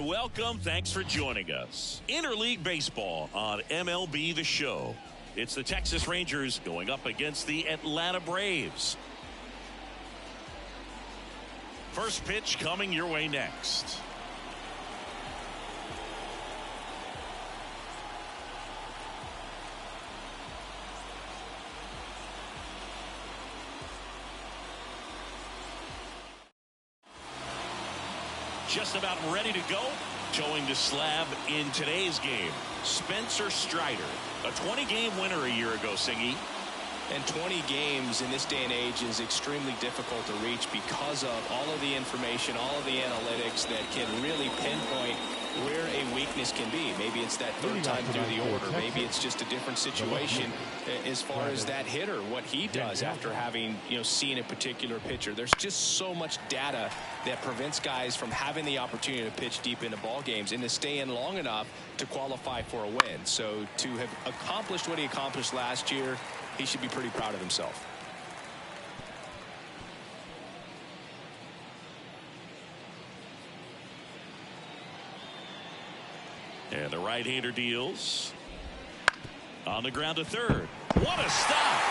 and welcome. Thanks for joining us. Interleague Baseball on MLB The Show. It's the Texas Rangers going up against the Atlanta Braves. First pitch coming your way next. Just about ready to go. Towing the slab in today's game, Spencer Strider, a 20-game winner a year ago, Singy. And 20 games in this day and age is extremely difficult to reach because of all of the information, all of the analytics that can really pinpoint where a weakness can be. Maybe it's that third time through the order. Maybe it's just a different situation as far as that hitter, what he does after having, seen a particular pitcher. There's just so much data that prevents guys from having the opportunity to pitch deep into ball games and to stay in long enough to qualify for a win. So to have accomplished what he accomplished last year, he should be pretty proud of himself. And the right-hander deals. On the ground to third. What a stop!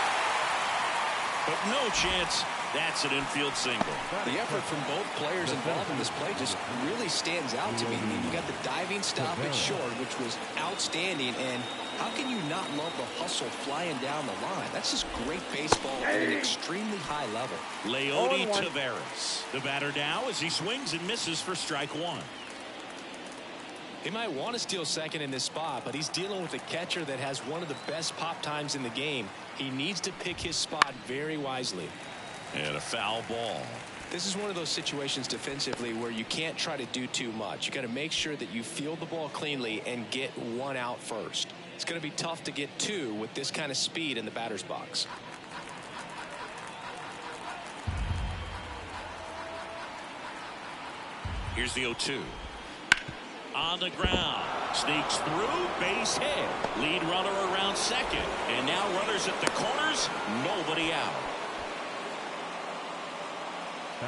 But no chance. That's an infield single. The effort from both players involved in this play just really stands out to me. I mean, you got the diving stop at short, which was outstanding, and how can you not love the hustle flying down the line? That's just great baseball at an extremely high level. Leody Taveras, the batter now as he swings and misses for strike one. He might want to steal second in this spot, but he's dealing with a catcher that has one of the best pop times in the game. He needs to pick his spot very wisely. And a foul ball. This is one of those situations defensively where you can't try to do too much. You got to make sure that you field the ball cleanly and get one out first. It's going to be tough to get two with this kind of speed in the batter's box. Here's the 0-2. On the ground. Sneaks through. Base hit. Lead runner around second. And now runners at the corners. Nobody out.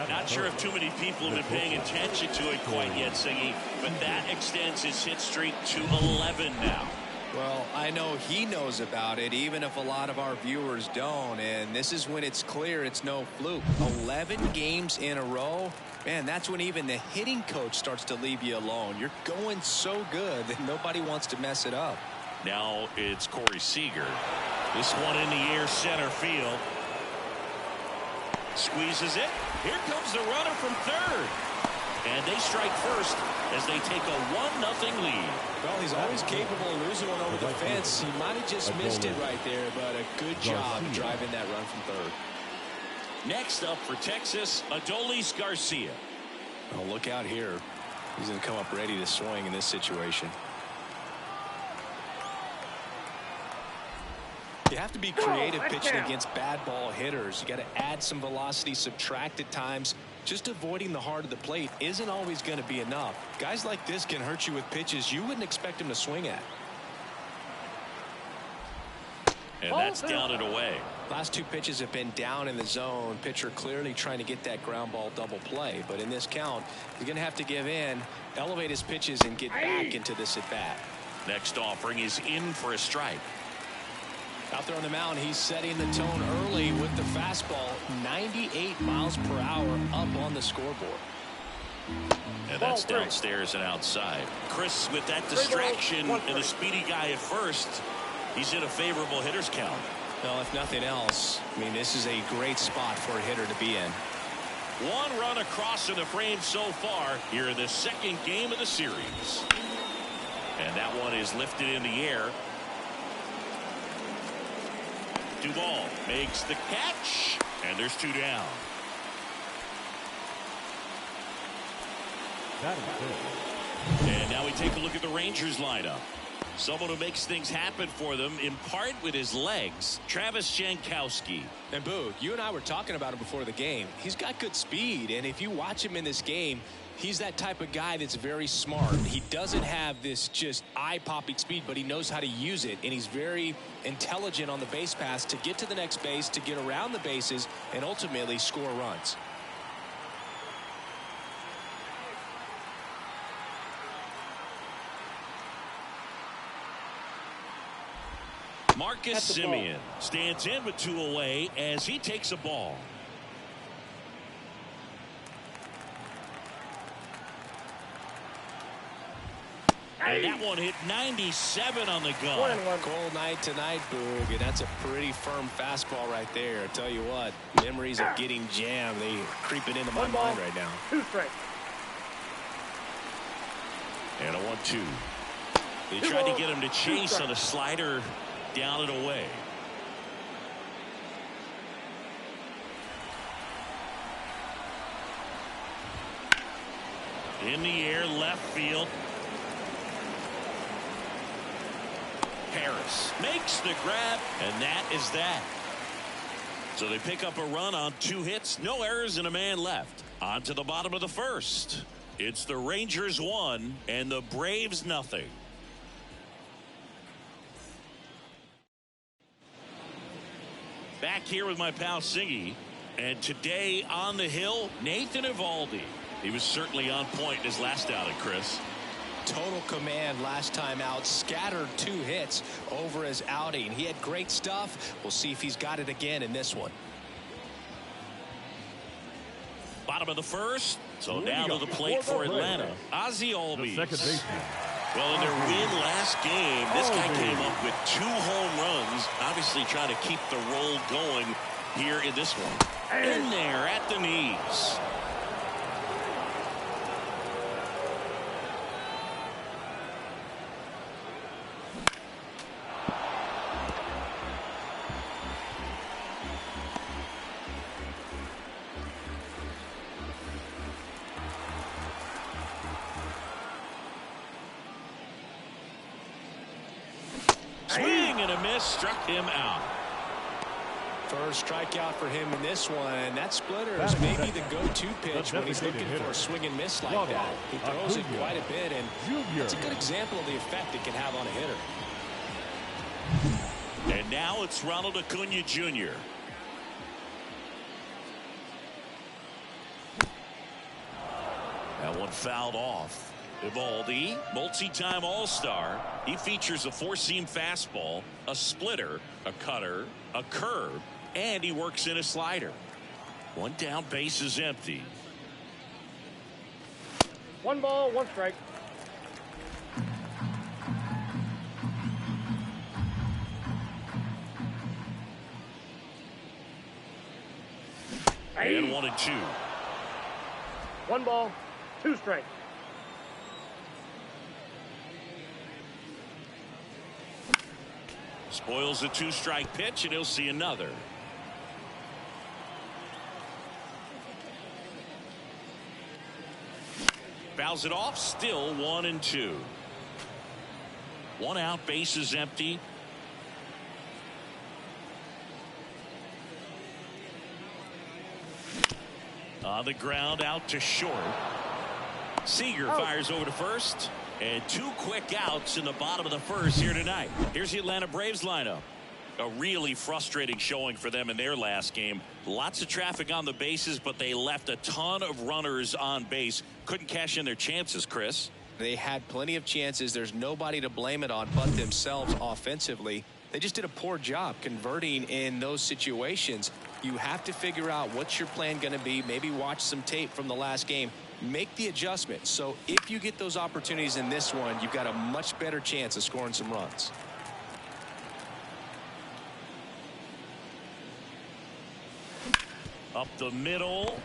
Not sure if too many people have been paying attention to it quite yet, Singy, but that extends his hit streak to 11 now. Well, I know he knows about it, even if a lot of our viewers don't, and this is when it's clear it's no fluke. 11 games in a row. Man, that's when even the hitting coach starts to leave you alone. You're going so good that nobody wants to mess it up. Now it's Corey Seager. This one in the air, center field. Squeezes it. Here comes the runner from third. And they strike first as they take a 1-0 lead. Well, he's always capable of losing one over the fence. He might have just missed it right there, but a good job driving that run from third. Next up for Texas, Adolis Garcia. Oh, look out here. He's going to come up ready to swing in this situation. You have to be creative pitching against bad ball hitters. You got to add some velocity, subtract at times. Just avoiding the heart of the plate isn't always going to be enough. Guys like this can hurt you with pitches you wouldn't expect him to swing at. And that's down and away. Last two pitches have been down in the zone. Pitcher clearly trying to get that ground ball double play. But in this count, he's going to have to give in, elevate his pitches, and get back into this at bat. Next offering is in for a strike. Out there on the mound, he's setting the tone early with the fastball. 98 miles per hour up on the scoreboard. And that's downstairs and outside. Chris, with that distraction and a speedy guy at first, he's in a favorable hitter's count. Well, if nothing else, I mean, this is a great spot for a hitter to be in. One run across in the frame so far here in the second game of the series. And that one is lifted in the air. Duvall makes the catch, and there's two down. And now we take a look at the Rangers lineup. Someone who makes things happen for them, in part with his legs, Travis Jankowski. And Boo, you and I were talking about him before the game. He's got good speed, and if you watch him in this game, he's that type of guy that's very smart. He doesn't have this just eye-popping speed, but he knows how to use it, and he's very intelligent on the base pass to get to the next base, to get around the bases, and ultimately score runs. Marcus Simeon stands in with 2 away as he takes a ball. And that one hit 97 on the gun. Cold night tonight, Boog, and that's a pretty firm fastball right there. I tell you what, memories of getting jammed, they creeping into my mind right now. 2 strikes. And a 1-2. They tried to get him to chase on a slider down and away. In the air, left field. Harris makes the grab, and that is that. So they pick up a run on 2 hits, no errors, and a man left. On to the bottom of the first. It's the Rangers 1 and the Braves nothing. Back here with my pal Singy, and today on the hill, Nathan Eovaldi. He was certainly on point in his last outing, Chris. Total command last time out, scattered 2 hits over his outing. He had great stuff. We'll see if he's got it again in this one. Bottom of the first, so now to the plate for Atlanta, Ozzie Albies. Well, in their win last game, this guy came up with 2 home runs, obviously trying to keep the roll going here in this one. In there at the knees. Swing and a miss, struck him out. First strikeout for him in this one. That splitter is maybe the go-to pitch when he's looking for a swing and miss like that. He throws it quite a bit, and it's a good example of the effect it can have on a hitter. And now it's Ronald Acuna Jr. That one fouled off. Eovaldi, multi-time All-Star. He features a 4-seam fastball, a splitter, a cutter, a curve, and he works in a slider. 1 down, base is empty. 1 ball, 1 strike. And 1-2. 1 ball, 2 strikes. Spoils a 2-strike pitch, and he'll see another. Fouls it off, still 1-2. 1 out, base is empty. On the ground, out to short. Seager fires over to first. And 2 quick outs in the bottom of the first here tonight. Here's the Atlanta Braves lineup. A really frustrating showing for them in their last game. Lots of traffic on the bases, but they left a ton of runners on base. Couldn't cash in their chances, Chris. They had plenty of chances. There's nobody to blame it on but themselves offensively. They just did a poor job converting in those situations. You have to figure out what's your plan going to be. Maybe watch some tape from the last game. Make the adjustment. So if you get those opportunities in this one, you've got a much better chance of scoring some runs. Up the middle.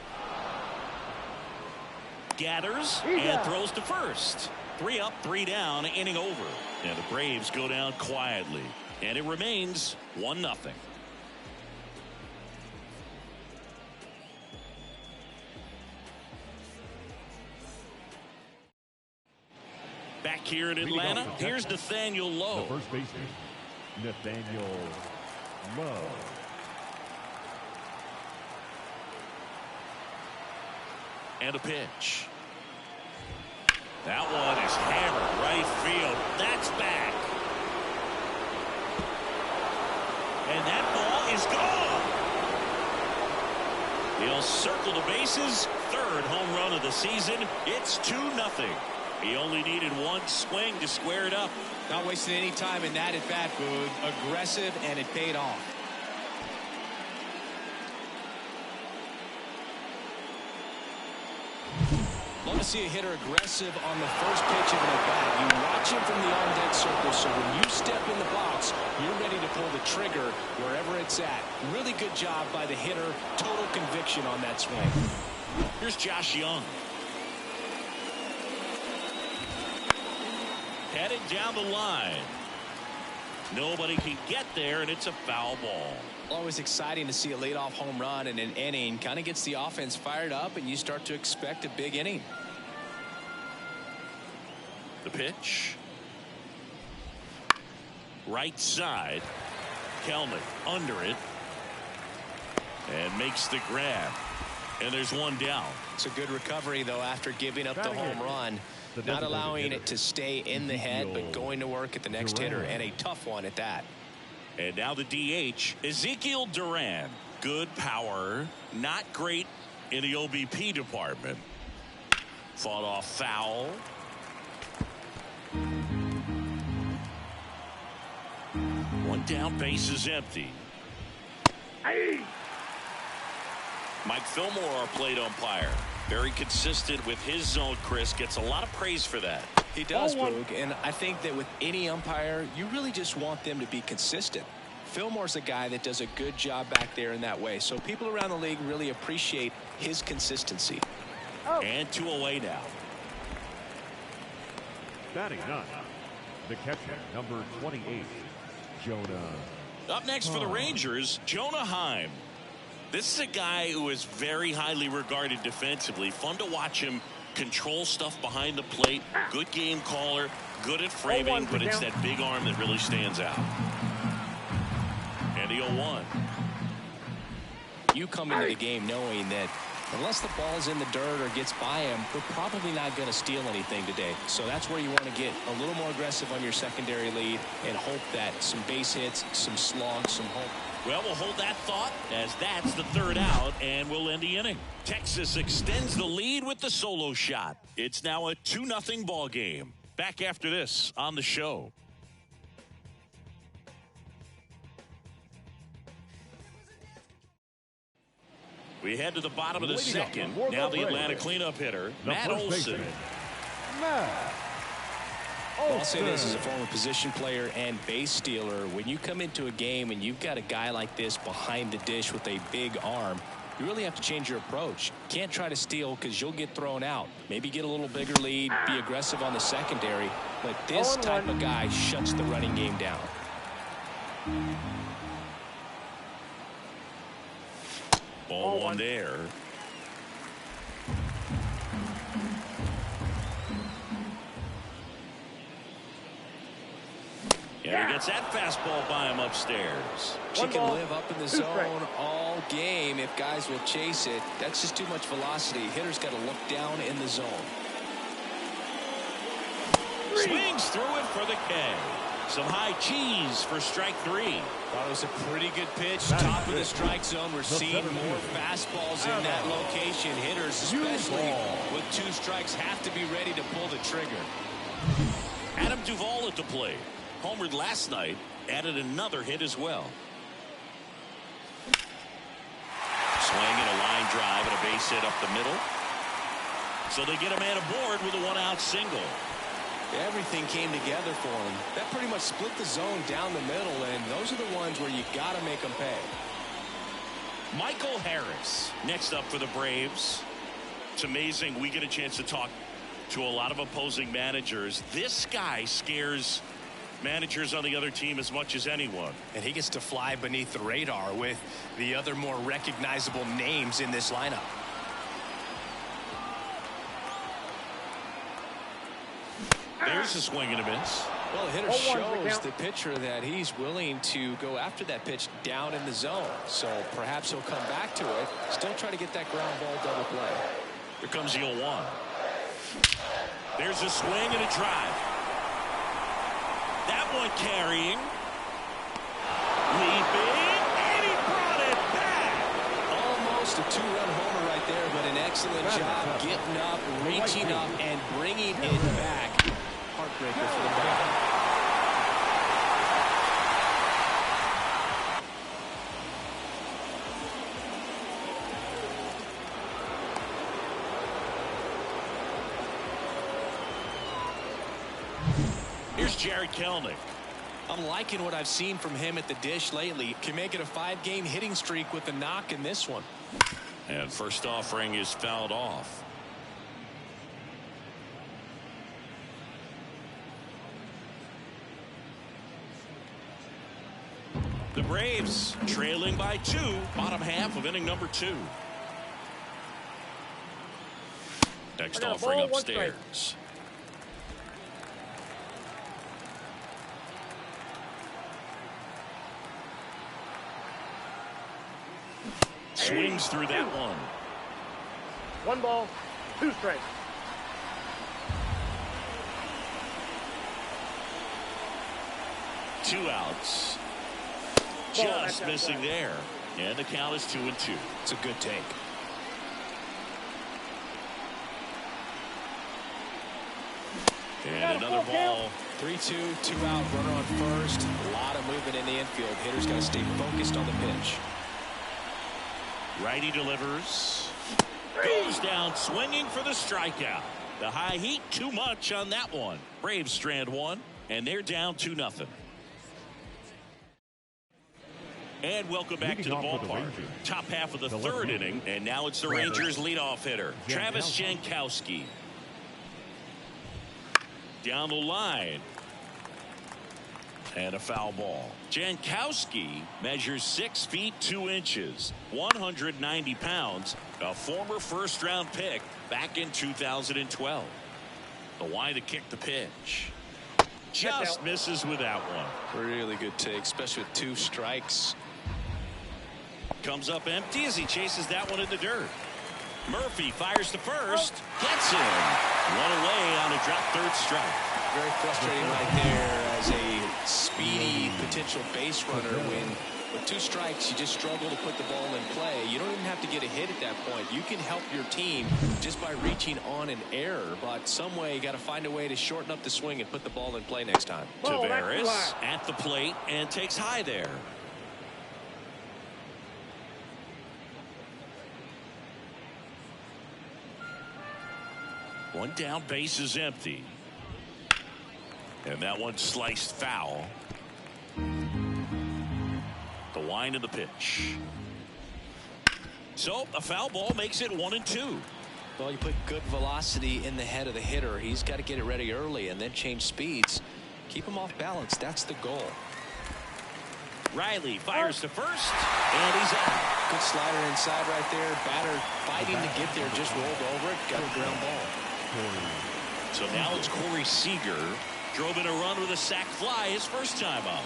Gathers and throws to first. 3 up, 3 down, inning over. And the Braves go down quietly. And it remains 1-0. Back here in Atlanta, here's Nathaniel Lowe. The first baseman, Nathaniel Lowe. And a pitch. That one is hammered right field. That's back. And that ball is gone. He'll circle the bases. 3rd home run of the season. It's 2-0. He only needed one swing to square it up. Not wasting any time in that at bat, Boog. Aggressive, and it paid off. Love to see a hitter aggressive on the first pitch of an at-bat. You watch him from the on-deck circle, so when you step in the box, you're ready to pull the trigger wherever it's at. Really good job by the hitter. Total conviction on that swing. Here's Josh Young. Headed down the line. Nobody can get there, and it's a foul ball. Always exciting to see a leadoff home run in an inning. Kind of gets the offense fired up, and you start to expect a big inning. The pitch. Right side. Kelnick under it. And makes the grab. And there's one down. It's a good recovery, though, after giving up the home run. Not allowing it to stay in the head, but going to work at the next hitter, and a tough one at that. And now the DH, Ezekiel Duran. Good power, not great in the OBP department. Fought off foul. One down, base is empty. Hey! Mike Fillmore, our plate umpire. Very consistent with his zone, Chris. Gets a lot of praise for that. He does, Boog, and I think that with any umpire, you really just want them to be consistent. Fillmore's a guy that does a good job back there in that way, so people around the league really appreciate his consistency. Oh. And 2 away now. Batting ninth, the catcher, number 28, Jonah. Up next for the Rangers, Jonah Heim. This is a guy who is very highly regarded defensively. Fun to watch him control stuff behind the plate. Good game caller, good at framing, but it's that big arm that really stands out. And the 0-1. You come into the game knowing that unless the ball's in the dirt or gets by him, they're probably not going to steal anything today. So that's where you want to get a little more aggressive on your secondary lead and hope that some base hits, some slugs, some hope. Well, we'll hold that thought as that's the 3rd out, and we'll end the inning. Texas extends the lead with the solo shot. It's now a 2-0 ball game. Back after this on the show. We head to the bottom of the second. Now the Atlanta cleanup hitter, Matt Olson. I'll say this as a former position player and base stealer. When you come into a game and you've got a guy like this behind the dish with a big arm, you really have to change your approach. Can't try to steal because you'll get thrown out. Maybe get a little bigger lead, be aggressive on the secondary. But this type of guy shuts the running game down. Ball one there. Yeah, he gets that fastball by him upstairs. She can live up in the zone all game if guys will chase it. That's just too much velocity. Hitter's got to look down in the zone. Swings through it for the K. Some high cheese for strike 3. Thought it was a pretty good pitch. Top of the strike zone. We're seeing more fastballs in that location. Hitters, especially with 2 strikes, have to be ready to pull the trigger. Adam Duvall at the plate. Homered last night, added another hit as well. Swing and a line drive and a base hit up the middle. So they get a man aboard with a 1-out single. Everything came together for him. That pretty much split the zone down the middle, and those are the ones where you got to make them pay. Michael Harris next up for the Braves. It's amazing we get a chance to talk to a lot of opposing managers. This guy scares managers on the other team as much as anyone. And he gets to fly beneath the radar with the other more recognizable names in this lineup. There's a swing and a miss. Well, the hitter shows the pitcher that he's willing to go after that pitch down in the zone. So perhaps he'll come back to it. Still try to get that ground ball double play. Here comes the 0-1. There's a swing and a drive. That one carrying. Leaping. And he brought it back. Almost Just a two-run homer right there, but an excellent job getting up, reaching up, and bringing it back. Heartbreaker for the ball. Here's Jared Kelnick. I'm liking what I've seen from him at the dish lately. Can make it a 5-game hitting streak with a knock in this one. And first offering is fouled off. The Braves trailing by 2, bottom half of inning number 2. Next offering upstairs. Swings through that one. 1 ball, 2 strikes. Two outs. Just missing there. And the count is 2-2. It's a good take. And another ball. 3-2, 2 out, runner on first. A lot of movement in the infield. Hitter's got to stay focused on the pitch. Righty delivers. Goes down swinging for the strikeout. The high heat too much on that one. Braves strand 1, and they're down 2-0. And welcome back to the ballpark. Top half of the third inning, and now it's the Rangers leadoff hitter, Travis Jankowski. Down the line. And a foul ball. Jankowski measures 6 feet 2 inches, 190 pounds, a former first-round pick back in 2012. The wide to kick the pitch. Just misses with that one. Really good take, especially with 2 strikes. Comes up empty as he chases that one in the dirt. Murphy fires to first. Gets him. 1 away on a drop third strike. Very frustrating right there as a speedy potential base runner when with 2 strikes you just struggle to put the ball in play. You don't even have to get a hit at that point. You can help your team just by reaching on an error, but some way you got to find a way to shorten up the swing and put the ball in play next time. Tavares at the plate and takes high there. One down, base is empty. And that one sliced foul. The wind of the pitch. So a foul ball makes it 1-2. Well, you put good velocity in the head of the hitter. He's got to get it ready early and then change speeds. Keep him off balance. That's the goal. Riley fires to first, and he's out. Good slider inside right there. Batter fighting to get there, just rolled over it. Got a ground ball. So now it's Corey Seager. Drove in a run with a sac fly his first time up.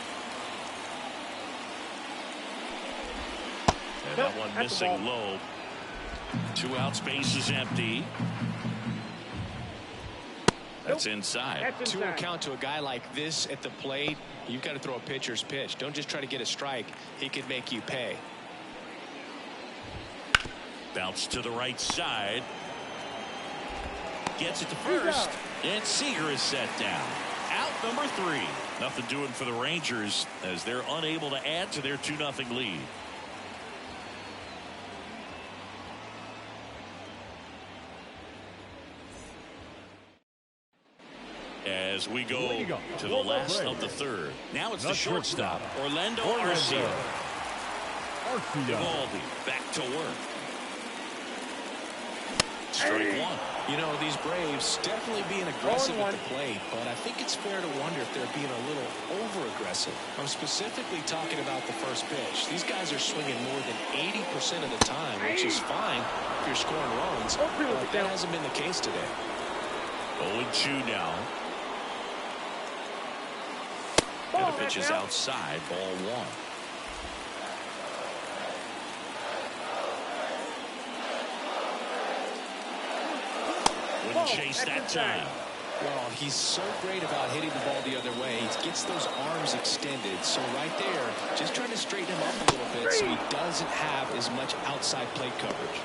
And that one missing low. 2 outs, base is empty. That's inside. 2-0 count to a guy like this at the plate. You've got to throw a pitcher's pitch. Don't just try to get a strike. He could make you pay. Bounce to the right side. Gets it to first. And Seager is set down. Out number 3. Nothing doing for the Rangers as they're unable to add to their 2-0 lead. As we go to the last of the third. Now it's the shortstop, Orlando Arcia. Evaldi back to work. Strike 1. You know, these Braves definitely being aggressive at the plate, but I think it's fair to wonder if they're being a little over-aggressive. I'm specifically talking about the first pitch. These guys are swinging more than 80% of the time, which is fine if you're scoring runs, but that hasn't been the case today. 0-2 now. And the pitch is outside, ball 1. Wouldn't chase that time. Well, he's so great about hitting the ball the other way. He gets those arms extended. So right there, just trying to straighten him up a little bit so he doesn't have as much outside plate coverage.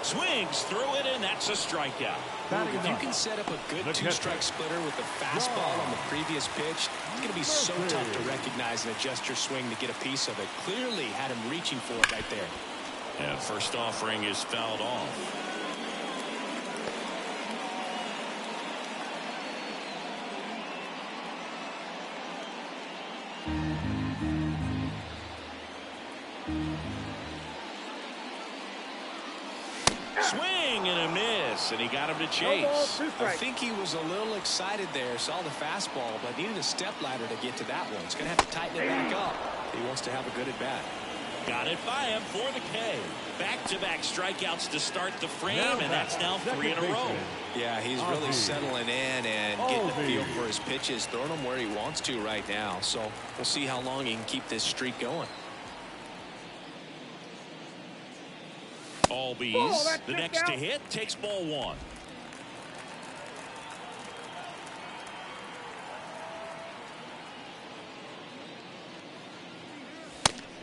Swings through it, and that's a strikeout. If you can set up a good two-strike splitter with the fastball on the previous pitch, it's going to be so tough to recognize and adjust your swing to get a piece of it. Clearly had him reaching for it right there. And first offering is fouled off. Swing and a miss, and he got him to chase. I think he was a little excited there, saw the fastball, but needed a step ladder to get to that one. He's going to have to tighten it back up if he wants to have a good at-bat. Got it by him for the K. Back-to-back strikeouts to start the frame, and that's now 3 in a row. Yeah, he's really settling in and getting a feel for his pitches, throwing them where he wants to right now. So we'll see how long he can keep this streak going. Albies, the next to hit, takes ball 1.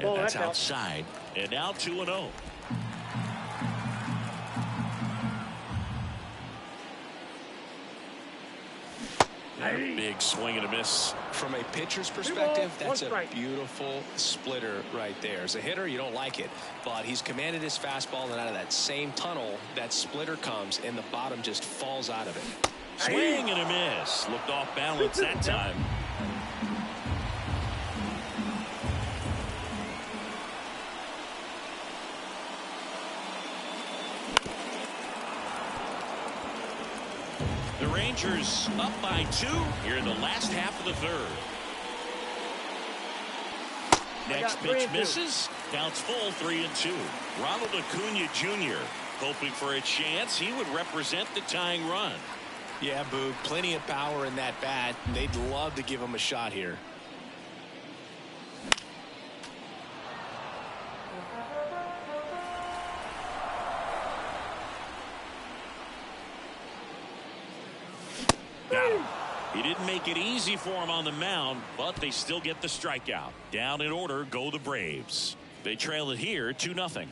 And that's outside. And now 2-0. And a big swing and a miss. From a pitcher's perspective, that's a beautiful splitter right there. As a hitter, you don't like it, but he's commanded his fastball, and out of that same tunnel, that splitter comes, and the bottom just falls out of it. Swing and a miss. Looked off balance that time. The Rangers up by 2 here in the last half of the third. Next pitch misses. Counts full 3-2. Ronald Acuna Jr. hoping for a chance. He would represent the tying run. Yeah, Boog, plenty of power in that bat. They'd love to give him a shot here. Got him. He didn't make it easy for him on the mound, but they still get the strikeout. Down in order go the Braves. They trail it here 2-0.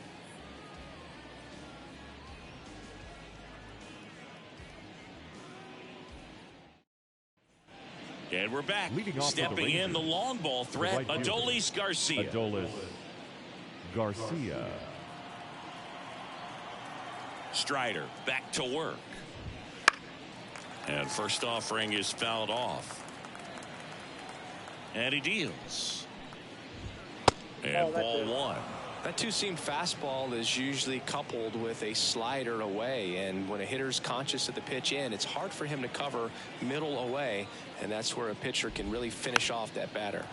And we're back. Stepping in the long ball threat, Adolis Garcia. Strider back to work. And first offering is fouled off. And he deals. And ball 1. That two-seam fastball is usually coupled with a slider away, and when a hitter's conscious of the pitch in, it's hard for him to cover middle away, and that's where a pitcher can really finish off that batter.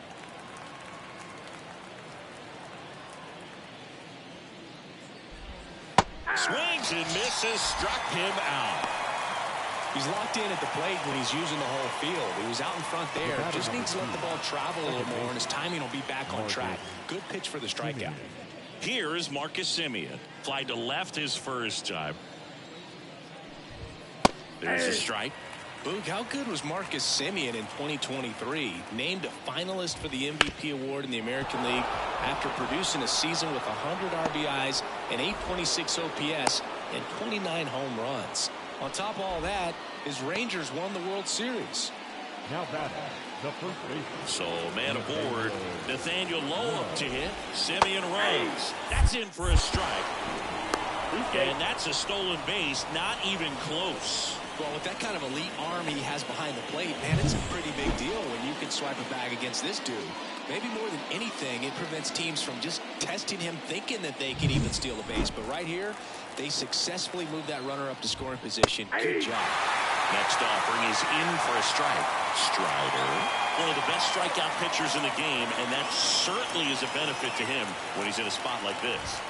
Swings and misses, struck him out. He's locked in at the plate when he's using the whole field. He was out in front there. Just needs to let the ball travel a little more, and his timing will be back on track. Good pitch for the strikeout. Here is Marcus Semien. Fly to left his first time. There's a strike. Boog, how good was Marcus Semien in 2023? Named a finalist for the MVP award in the American League after producing a season with 100 RBIs, an 826 OPS, and 29 home runs. On top of all that, his Rangers won the World Series. Now batting, the first baseman. So man aboard. Nathaniel Lowe up to hit. Semien runs. That's in for a strike. And that's a stolen base. Not even close. Well, with that kind of elite arm he has behind the plate, man, it's a pretty big deal when you can swipe a bag against this dude. Maybe more than anything, it prevents teams from just testing him, thinking that they can even steal a base. But right here, they successfully moved that runner up to scoring position. Good job. Next offering is in for a strike. Strider. One of the best strikeout pitchers in the game, and that certainly is a benefit to him when he's in a spot like this.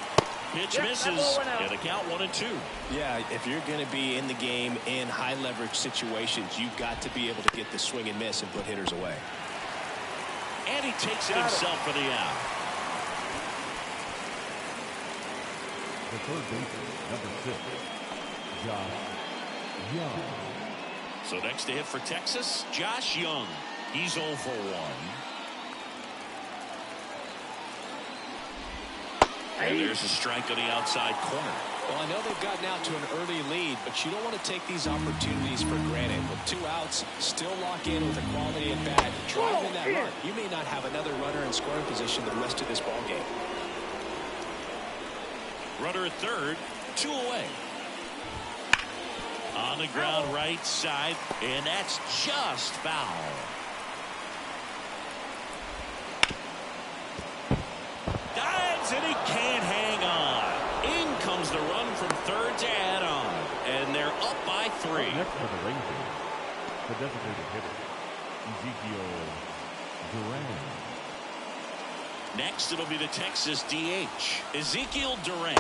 Pitch misses, and a count 1-2. Yeah, if you're going to be in the game in high leverage situations, you've got to be able to get the swing and miss and put hitters away. And he takes it himself for the out. The third baseman, number 6, Josh Young. So next to hit for Texas, Josh Young. He's 0 for 1. And there's a strike on the outside corner. Well, I know they've gotten out to an early lead, but you don't want to take these opportunities for granted. With 2 outs, still lock in with a quality at bat. Drive in that run. You may not have another runner in scoring position the rest of this ball game. Runner at third, 2 away. On the ground right side, and that's just foul. Dives, and he can't hang on. In comes the run from third to add on, and they're up by 3. Next for the Rangers, the designated hitter, Ezekiel Duran. Next, it'll be the Texas DH, Ezekiel Duran.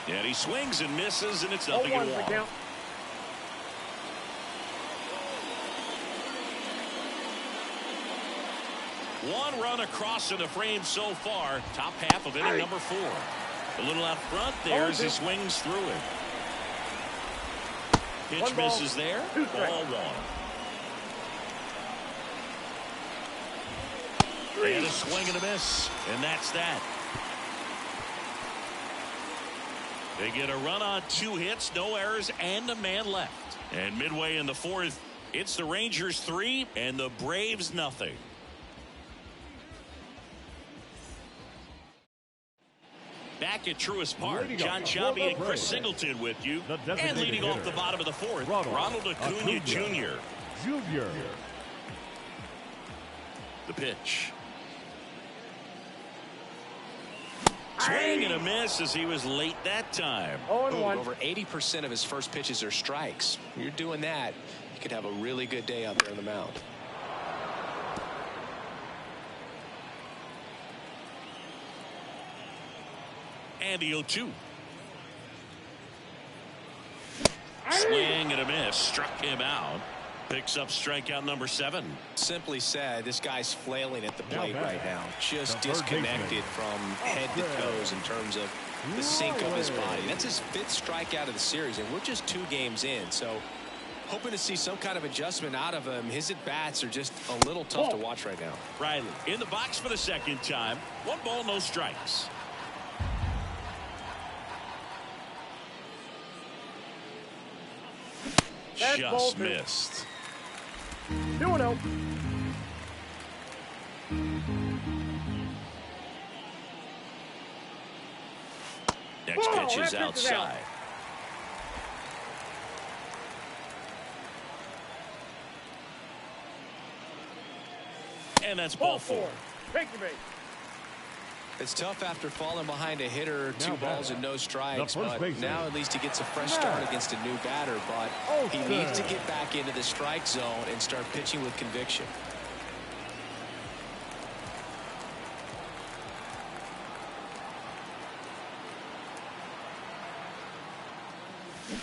And he swings and misses, and it's 0-1. One run across in the frame so far. Top half of inning number 4. A little out front there as he swings through it. Pitch misses there. Ball 1. And a swing and a miss. And that's that. They get a run on 2 hits, no errors, and a man left. And midway in the 4th, it's the Rangers 3 and the Braves nothing. Back at Truist Park, John Shabby and Chris Singleton with you. And leading off the bottom of the 4th, Ronald Acuna Jr. The pitch. Swing and a miss as he was late that time. Over 80% of his first pitches are strikes. When you're doing that, you could have a really good day out there on the mound. And the 0-2. Swing and a miss. Struck him out. Picks up strikeout number 7. Simply said, this guy's flailing at the plate right now. Just disconnected from head to toes in terms of the sink of his body. That's his 5th strikeout of the series, and we're just 2 games in. So hoping to see some kind of adjustment out of him. His at-bats are just a little tough to watch right now. Riley in the box for the 2nd time. 1 ball, no strikes. Just missed. 2-0. Next pitch is outside. And that's ball 4. Take the base. It's tough after falling behind a hitter, 2 balls and no strikes, but now at least he gets a fresh start against a new batter, but he needs to get back into the strike zone and start pitching with conviction.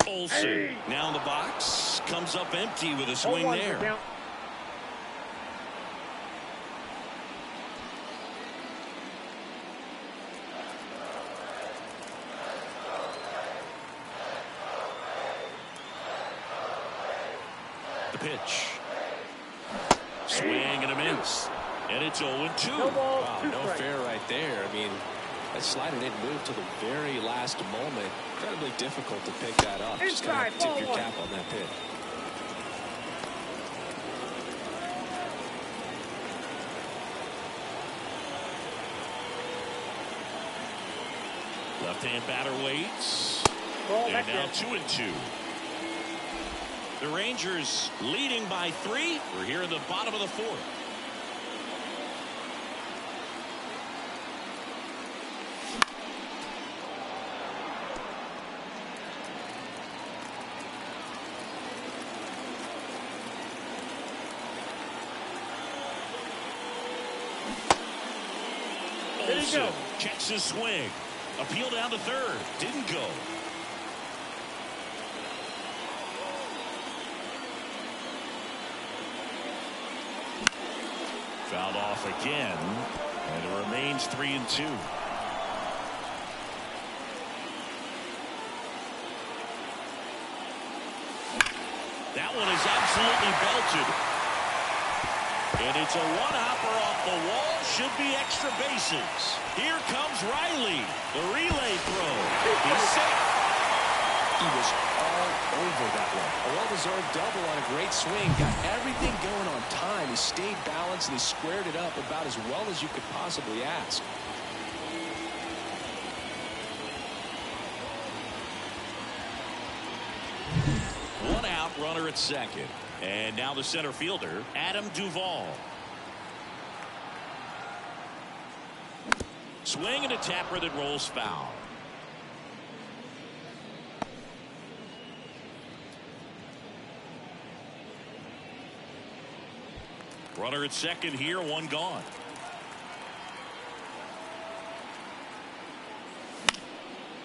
Olsen now in the box, comes up empty with a swing there. The pitch. Swing and a miss. And it's 0-2. Wow, no fair right there. I mean, that slider didn't move till the very last moment. Incredibly difficult to pick that up. Just gonna have to tip your cap on that pitch. Left-hand batter waits. And now 2-2. The Rangers leading by 3. We're here in the bottom of the 4th. Olsen checks his swing. Appeal down to third. Didn't go. Fouled off again, and it remains 3-2. That one is absolutely belted. And it's a one-hopper off the wall. Should be extra bases. Here comes Riley. The relay throw. He's safe. He was all over that one. A well-deserved double on a great swing. Got everything going on time. He stayed balanced and he squared it up about as well as you could possibly ask. One out, runner at second. And now the center fielder, Adam Duvall. Swing and a tapper that rolls foul. Runner at second here, one gone.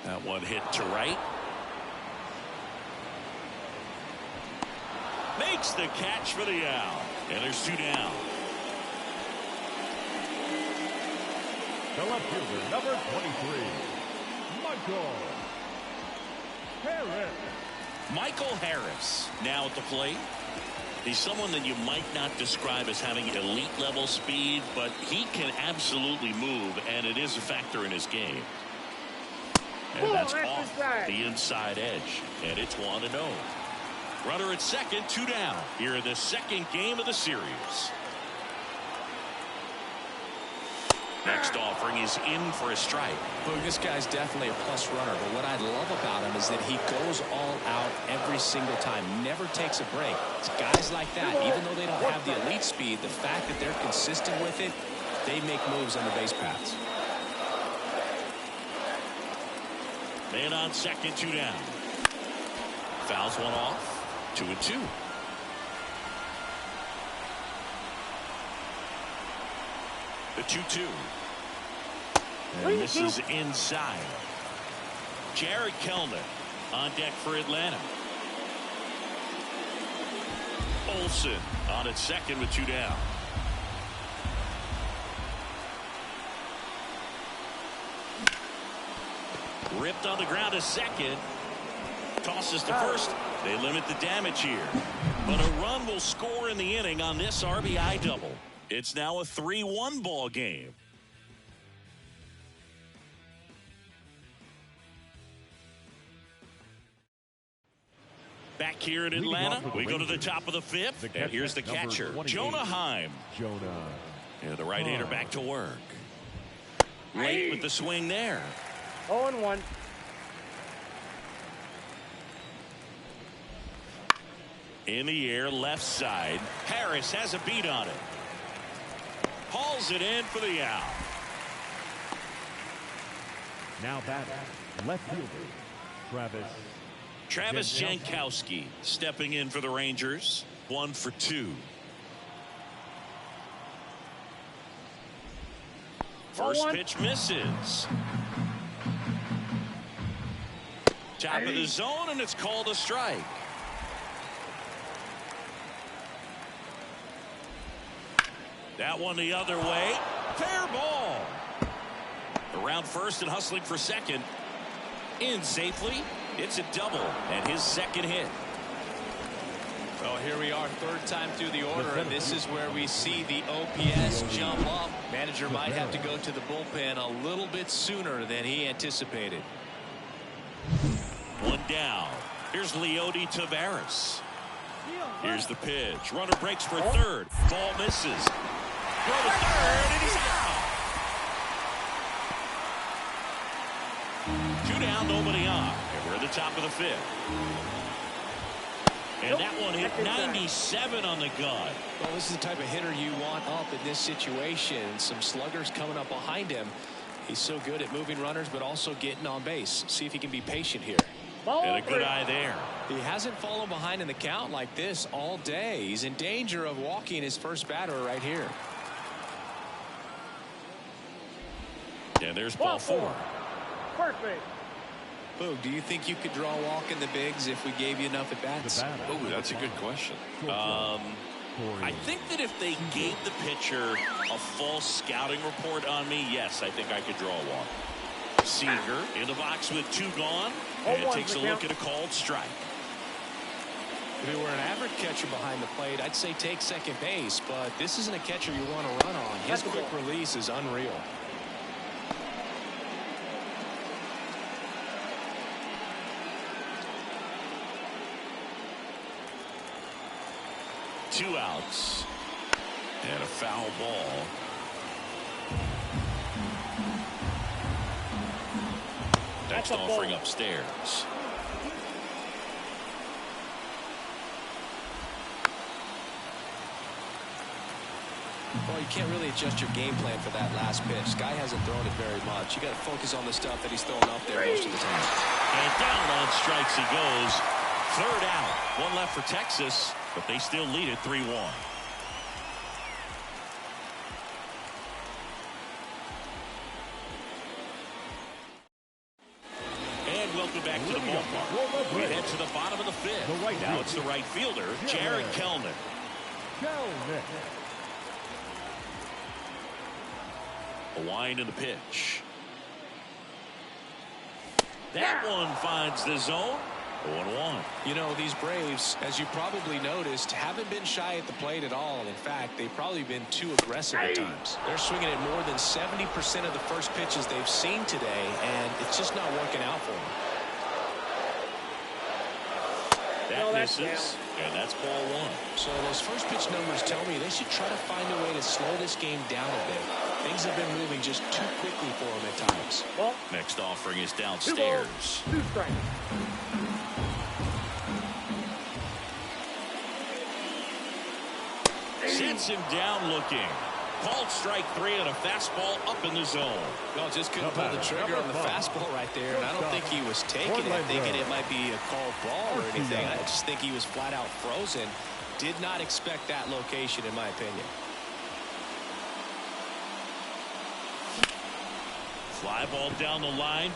That one hit to right. Makes the catch for the out. And there's two down. The left fielder, number 23, Michael Harris now at the plate. He's someone that you might not describe as having elite level speed, but he can absolutely move, and it is a factor in his game. And that's off the inside edge, and it's 1-0. Runner at second, two down here in the second game of the series. Next offering is in for a strike. Look, this guy's definitely a plus runner, but what I love about him is that he goes all out every single time, never takes a break. It's guys like that, even though they don't have the elite speed, the fact that they're consistent with it, they make moves on the base paths. Man on second, two down. Fouls one off. 2-2. The 2-2. And this is inside. Jared Kelnick on deck for Atlanta. Olsen on at second with two down. Ripped on the ground to second. Tosses to first. They limit the damage here. But a run will score in the inning on this RBI double. It's now a 3-1 ball game. Back here in Atlanta, we go to the top of the fifth. And here's the catcher, Jonah Heim. Yeah, the right-hander back to work. Late with the swing there. 0-1. In the air, left side. Harris has a beat on it. Hauls it in for the out. Now batting, left fielder, Travis Jankowski stepping in for the Rangers. 1 for 2. First pitch misses. Top of the zone, and it's called a strike. That one the other way. Fair ball. Around first and hustling for second. In safely. It's a double and his second hit. Well, here we are, third time through the order, and this is where we see the OPS jump up. Manager might have to go to the bullpen a little bit sooner than he anticipated. One down. Here's Leody Taveras. Here's the pitch. Runner breaks for third. Ball misses. Throw to third, and he's out. Two down, nobody on. And we're at the top of the fifth. And that one hit 97 on the gun. Well, this is the type of hitter you want up in this situation. Some sluggers coming up behind him. He's so good at moving runners, but also getting on base. See if he can be patient here. And a good eye there. He hasn't fallen behind in the count like this all day. He's in danger of walking his first batter right here. And there's ball four. First base. Boog, do you think you could draw a walk in the bigs if we gave you enough at bats? Oh, that's a good question. I think that if they gave the pitcher a full scouting report on me, yes, I think I could draw a walk. Seager in the box with two gone, and takes a look at a called strike. If you were an average catcher behind the plate, I'd say take second base, but this isn't a catcher you want to run on. His quick release is unreal. Two outs. And a foul ball. Next offering upstairs. Well, you can't really adjust your game plan for that last pitch. Guy hasn't thrown it very much. You got to focus on the stuff that he's throwing up there most of the time. And down on strikes he goes. Third out. One left for Texas, but they still lead it 3-1. And welcome back to the ballpark. We head to the bottom of the fifth. Now it's the right fielder, Jared Kelnick. A wind in the pitch. That one finds the zone. 0-1. You know, these Braves, as you probably noticed, haven't been shy at the plate at all. In fact, they've probably been too aggressive at times. They're swinging at more than 70% of the first pitches they've seen today, and it's just not working out for them. That misses, and that's ball one. So those first pitch numbers tell me they should try to find a way to slow this game down a bit. Things have been moving just too quickly for them at times. Next offering is downstairs. 2 strikes. Sits him down looking. Called strike 3 and a fastball up in the zone. Well, just couldn't pull the trigger on the fastball right there, and I don't think he was taking it, thinking it might be a called ball or anything. I just think he was flat out frozen. Did not expect that location, in my opinion. Fly ball down the line.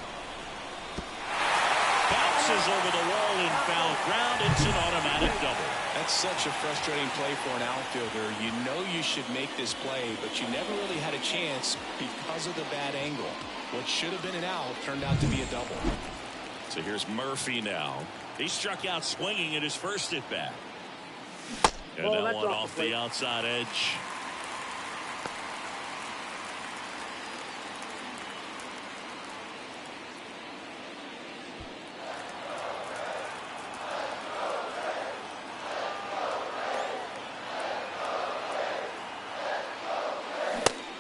Bounces over the wall in foul ground. It's an automatic double. That's such a frustrating play for an outfielder. You know you should make this play, but you never really had a chance because of the bad angle. What should have been an out turned out to be a double. So here's Murphy now. He struck out swinging at his first at bat. And that one off the outside edge.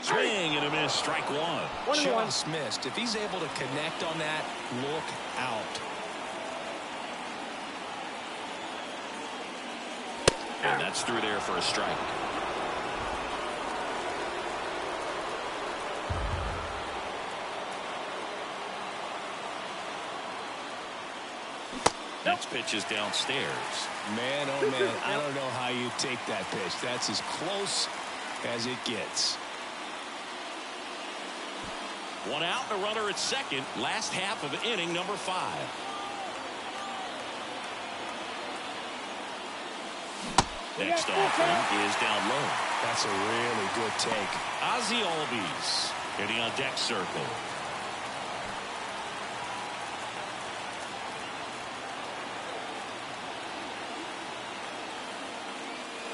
Swing and a miss, strike one. Just missed. If he's able to connect on that, look out. And that's through there for a strike. Next pitch is downstairs. Man, oh man, I don't know how you take that pitch. That's as close as it gets. One out, the runner at second. Last half of inning number 5. Next offering is down low. That's a really good take. Ozzie Albies hitting on deck circle.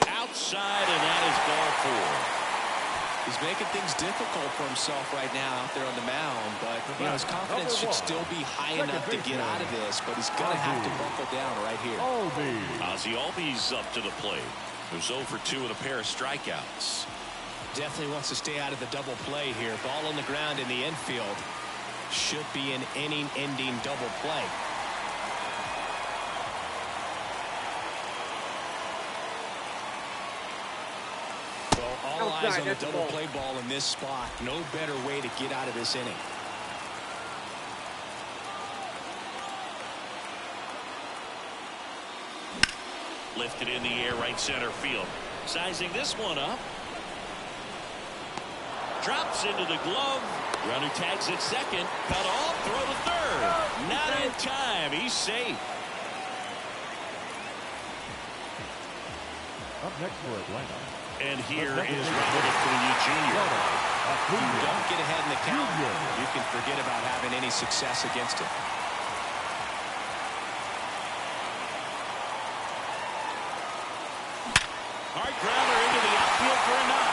Outside, and that is ball 4. He's making things difficult for himself right now out there on the mound, but you know, his confidence should still be high enough to get out of this, but he's going to have to buckle down right here. Ozzie Albies up to the plate. Who's 0 for 2 with a pair of strikeouts. Definitely wants to stay out of the double play here. Ball on the ground in the infield. Should be an inning-ending double play. All eyes on the double play ball in this spot. No better way to get out of this inning. Lifted in the air, right center field. Sizing this one up. Drops into the glove. Runner tags at second. Cut off. Throw to third. Not in time. He's safe. Up next for Atlanta. And here is Robert Acuna Jr. You don't get ahead in the count, you can forget about having any success against him. Hard grounder into the outfield for a knock.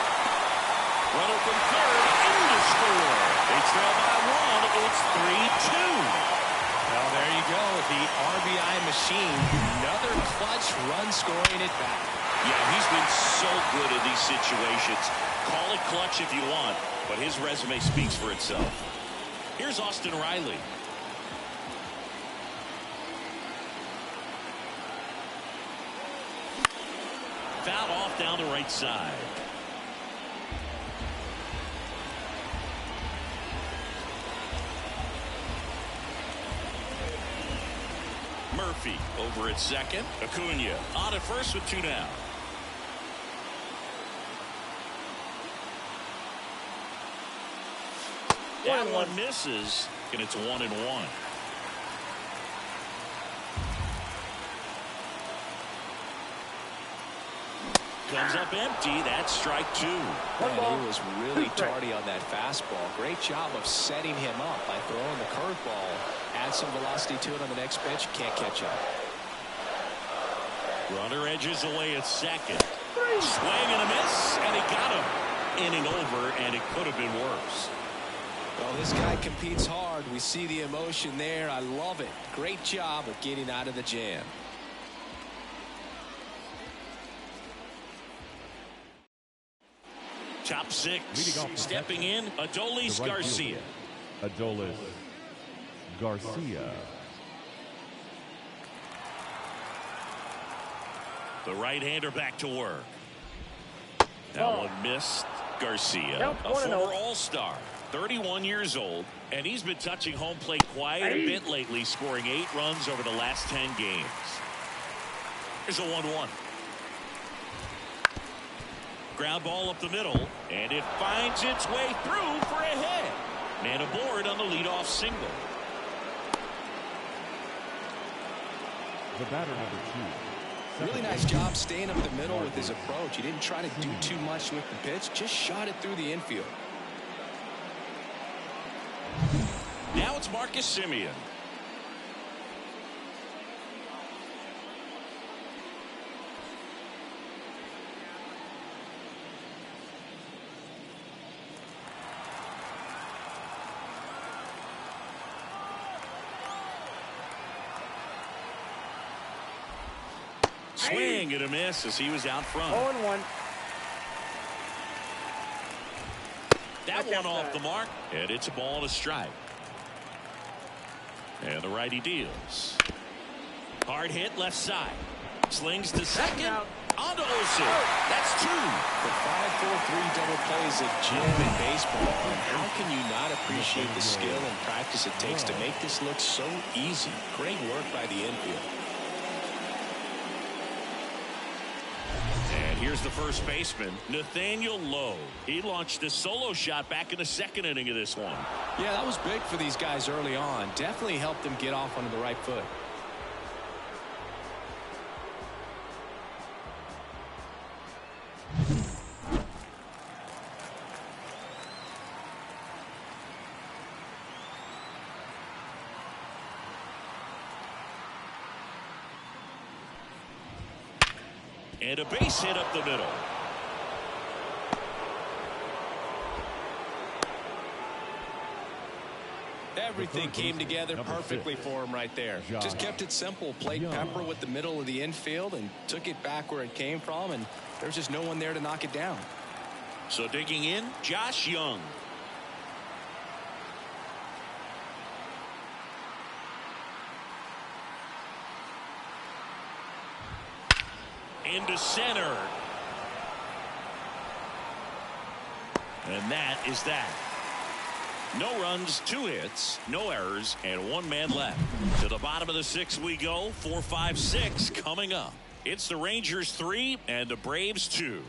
Runner from third in to score. They trail by one. It's 3-2. Well, there you go. The RBI machine. Another clutch run scoring it back. Yeah, he's been so good in these situations. Call it clutch if you want, but his resume speaks for itself. Here's Austin Riley. Foul off down the right side. Murphy over at second. Acuna on at first with two down. That one misses, and it's 1-1. Comes up empty. That's strike two. Man, he was really tardy on that fastball. Great job of setting him up by throwing the curveball. Add some velocity to it on the next pitch. Can't catch up. Runner edges away at second. Swing and a miss, and he got him. Inning over, and it could have been worse. Well, this guy competes hard. We see the emotion there. I love it. Great job of getting out of the jam. Top six. Stepping in, Adolis Garcia. Adolis Garcia. The right-hander back to work. That one missed. Garcia, a former All-Star, 31 years old, and he's been touching home plate quite a bit lately, scoring 8 runs over the last 10 games. Here's a 1-1. Ground ball up the middle, and it finds its way through for a hit. Man aboard on the leadoff single. The batter number 2. Really nice job staying up the middle with his approach. He didn't try to do too much with the pitch, just shot it through the infield. Now it's Marcus Semien. Swing and a miss as he was out front. 0-1. That one off the mark, and it's a ball and a strike. And the righty deals. Hard hit left side. Slings to second. On to Olsen. That's 2. The 5-4-3 double play is a gem in baseball. And how can you not appreciate the skill and practice it takes to make this look so easy? Great work by the infield. And here's the first baseman, Nathaniel Lowe. He launched a solo shot back in the second inning of this one. Yeah, that was big for these guys early on. Definitely helped them get off onto the right foot. And a base hit up the middle. Everything came together perfectly for him right there. Just kept it simple. Played pepper with the middle of the infield and took it back where it came from. And there's just no one there to knock it down. So digging in, Josh Young. Into center. And that is that. No runs, 2 hits, no errors, and 1 man left. To the bottom of the 6th we go. 4, 5, 6 coming up. It's the Rangers 3 and the Braves 2.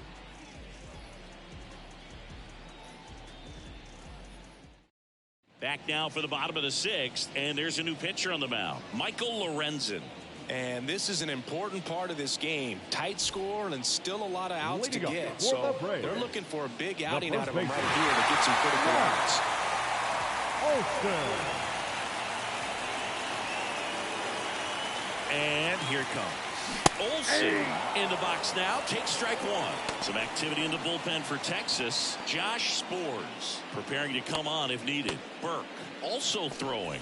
Back now for the bottom of the 6th, and there's a new pitcher on the mound, Michael Lorenzen. And this is an important part of this game. Tight score and still a lot of outs to get. So they're looking for a big outing out of him right here to get some critical outs. And here it comes. Olsen in the box now. Takes strike one. Some activity in the bullpen for Texas. Josh Spores preparing to come on if needed. Burke also throwing.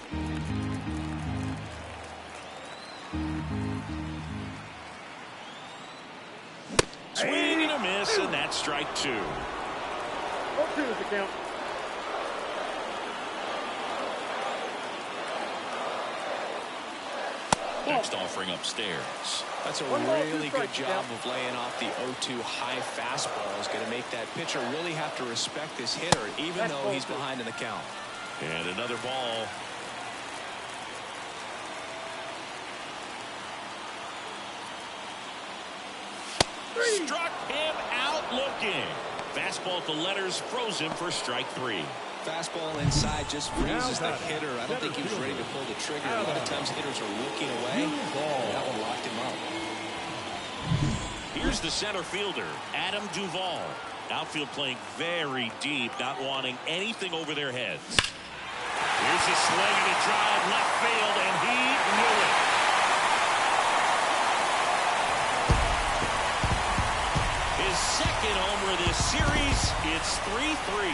Swing and a miss, and that's strike two. 0-2 is the count. Next offering upstairs. That's a really good job of laying off the 0-2 high fastball. Is going to make that pitcher really have to respect this hitter, even though he's behind in the count. And another ball. Struck him out looking. Fastball at the letters froze him for strike three. Fastball inside just freezes the hitter. I don't think he was ready to pull the trigger. A lot of times hitters are looking away. That one locked him up. Here's the center fielder, Adam Duvall. Outfield playing very deep, not wanting anything over their heads. Here's a swing and a drive left field, and he knew it. His second homer of this series. It's 3-3.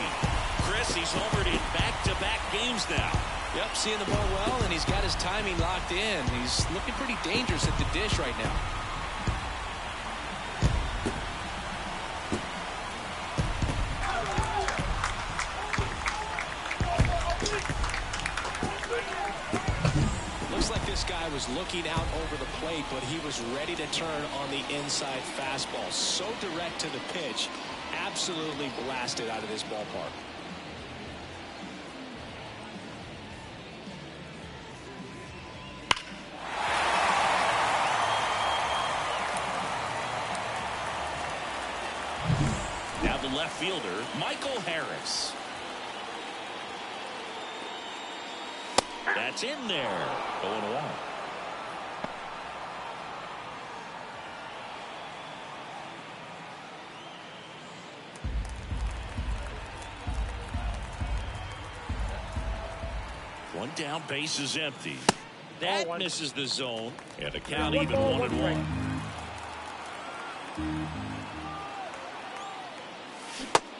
Chris, he's homered in back-to-back games now. Yep, seeing the ball well, and he's got his timing locked in. He's looking pretty dangerous at the dish right now. Looks like this guy was looking out over the plate, but he was ready to turn on the inside fastball. So direct to the pitch, absolutely blasted out of this ballpark. Now the left fielder, Michael Harris. That's in there. 0-1. One down, base is empty. That misses the zone, and the count even 1-1.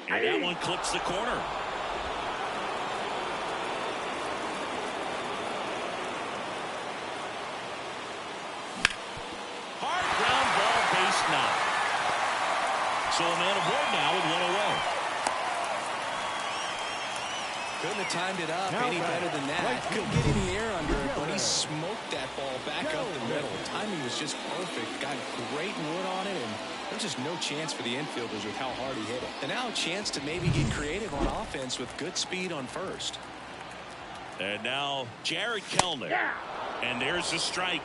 And that one clips the corner. Hard ground ball, base knock. So a man aboard now with one away. Couldn't have timed it up any better than that. Couldn't get any air under it, but he smoked that ball back up the middle. Timing was just perfect. Got great wood on it, and there's just no chance for the infielders with how hard he hit it. And now a chance to maybe get creative on offense with good speed on first. And now Jared Kelnick. Yeah. And there's the strike.